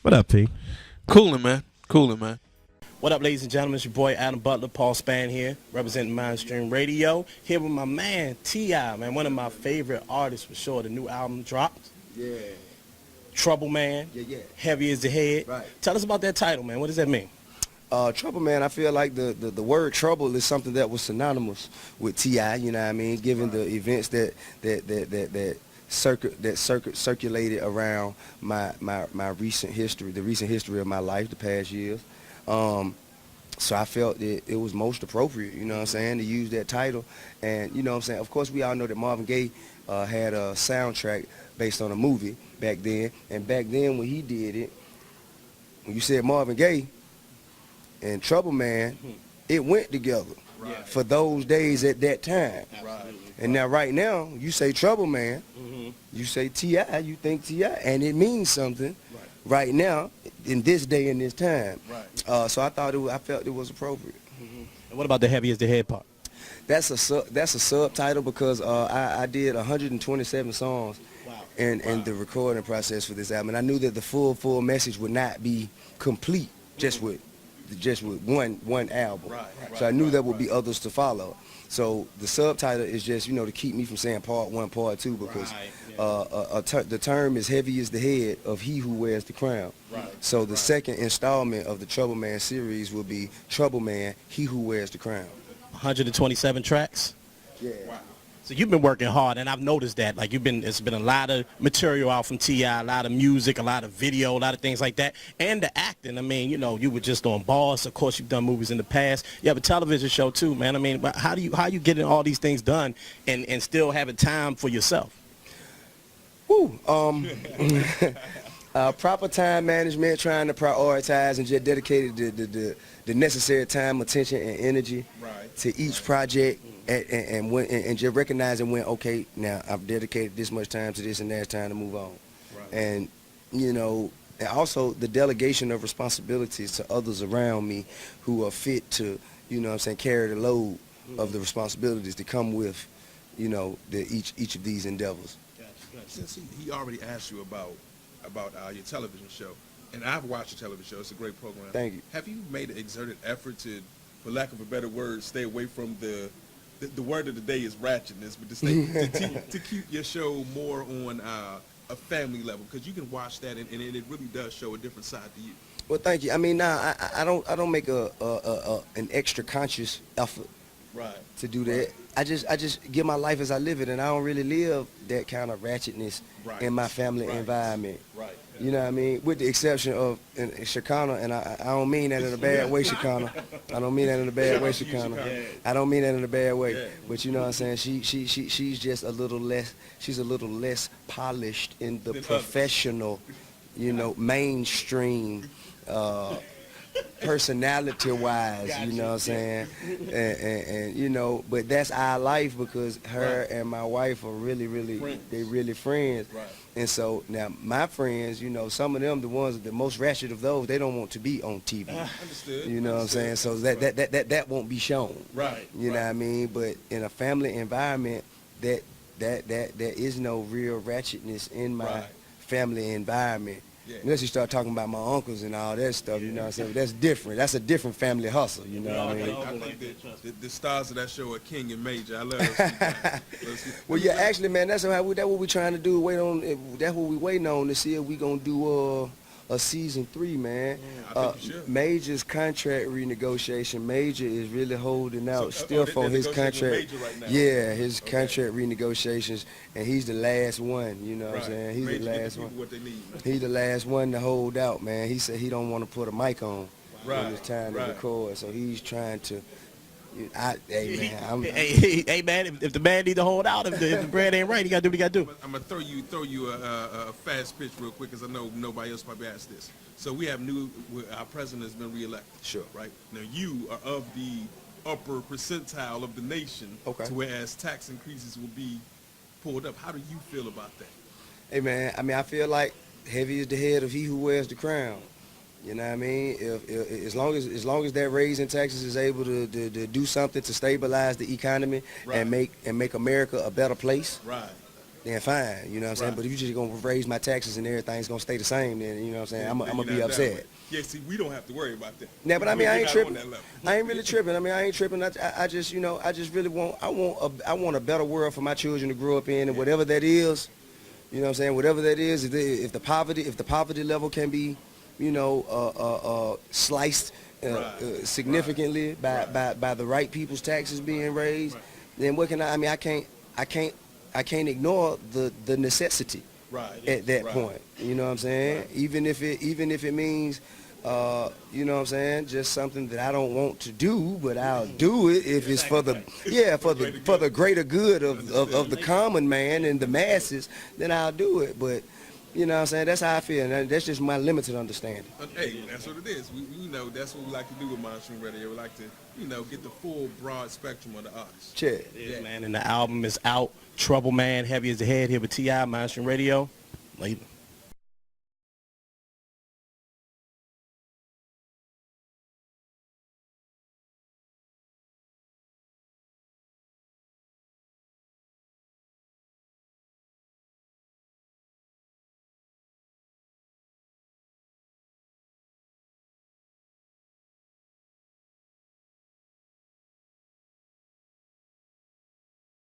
What up, P? Cooling, man. Cooling, man. What up, ladies and gentlemen? It's your boy Adam Butler, Paul Spann here, representing Mindstreamradio. Here with my man, T.I., man, one of my favorite artists for sure. The new album dropped. Yeah, Trouble Man. yeah. Heavy as the Head. Right. Tell us about that title, man. What does that mean? Trouble, man, I feel like the word trouble is something that was synonymous with T.I., you know what I mean, given the events that circulated around my recent history, the recent history of my life, the past years. So I felt that it was most appropriate, you know what I'm saying, to use that title. And, you know what I'm saying, of course we all know that Marvin Gaye had a soundtrack based on a movie back then. And back then when he did it, when you said Marvin Gaye and Trouble Man, it went together for those days at that time. Right. And now right now, you say Trouble Man, you say T.I., you think T.I., and it means something right now in this day and this time. Right. So I felt it was appropriate. And what about the Heavy as the Head part? That's a subtitle because I did 127 songs in the recording process for this album, and I knew that the full message would not be complete just with one album. So I knew there would be others to follow. So the subtitle is just, you know, to keep me from saying part one, part two, because the term is heavy as the head of he who wears the crown. So the second installment of the Trouble Man series will be Trouble Man, he who wears the crown. 127 tracks? Yeah. So you've been working hard, and I've noticed that. Like it's been a lot of material out from T.I., a lot of music, a lot of video, a lot of things like that. And the acting, I mean, you know, you were just on Boss. Of course, you've done movies in the past. You have a television show too, man. I mean, but how you getting all these things done and still having time for yourself? Woo. Proper time management, trying to prioritize and just dedicate the necessary time, attention, and energy to each project. And just recognizing when, okay, now I've dedicated this much time to this and now it's time to move on. And, you know, and also the delegation of responsibilities to others around me who are fit to, you know what I'm saying, carry the load of the responsibilities that come with, you know, each of these endeavors. Since he already asked you about your television show, and I've watched your television show, it's a great program. Thank you. Have you made an exerted effort to, for lack of a better word, stay away from the word of the day is ratchetness, but to keep your show more on a family level, because you can watch that and it really does show a different side to you. Well, thank you. I mean, now I don't make an extra conscious effort to do that. I just give my life as I live it, and I don't really live that kind of ratchetness in my family environment. You know what I mean? With the exception of Shekinah, and I don't mean that in a bad way, Shekinah. I don't mean that in a bad way, Shekinah. I don't mean that in a bad way. But you know what I'm saying? She's just a little less polished in the professional, you know, mainstream personality-wise, you know what I'm saying? And you know, but that's our life because her and my wife are really friends. And so now my friends, you know, some of them, the ones, the most ratchet of those, they don't want to be on TV. Understood. You know what I'm saying? So that won't be shown. You know what I mean? But in a family environment, there is no real ratchetness in my family environment. Unless you start talking about my uncles and all that stuff, you know what I'm saying? That's different. That's a different family hustle, you know what I mean? I think the stars of that show are King and Major. I love it. Well, yeah, actually, man, that's what we're trying to do. That's what we're waiting on to see if we're going to do a season 3, man. I think you should. Major's contract renegotiation. Major is really holding out still for his contract. Right now. Yeah, his contract renegotiations, and he's the last one. You know what I'm saying? He's Major the get last the one. people what they need. He's the last one to hold out, man. He said he don't want to put a mic on when it's time to record, so he's trying to. Hey man, if the man need to hold out, if the bread ain't right, he gotta do what he gotta do. I'm gonna throw you a fast pitch real quick, because I know nobody else probably asked this. So we have our president has been reelected. Sure. Right now, you are of the upper percentile of the nation. Okay. To whereas tax increases will be pulled up. How do you feel about that? Hey man, I mean, I feel like heavy is the head of he who wears the crown. You know what I mean? If as long as that raise in taxes is able to do something to stabilize the economy and make America a better place, then fine, you know what I'm saying? But if you just gonna raise my taxes and everything's gonna stay the same, then you know what I'm saying, I'm gonna be upset. Yeah, see, we don't have to worry about that. Yeah, but I mean, I ain't tripping. On that level. I ain't really tripping. I mean, I ain't tripping. I just, you know, I just really I want a better world for my children to grow up in, and whatever that is, you know what I'm saying, whatever that is, if the poverty level can be, you know, sliced significantly by the right people's taxes being raised, then what can I mean, I can't ignore the necessity at that point. You know what I'm saying? Even if it means, you know what I'm saying, just something that I don't want to do, but I'll do it if it's for the greater good of the common man and the masses, then I'll do it. But you know what I'm saying, that's how I feel, and that's just my limited understanding. Hey, that's what it is. We know that's what we like to do with Mindstreamradio. We like to, you know, get the full broad spectrum of the arts. Check. Yeah, man, and the album is out. Trouble Man, Heavy as the Head, here with T.I. Mindstream Radio. Later.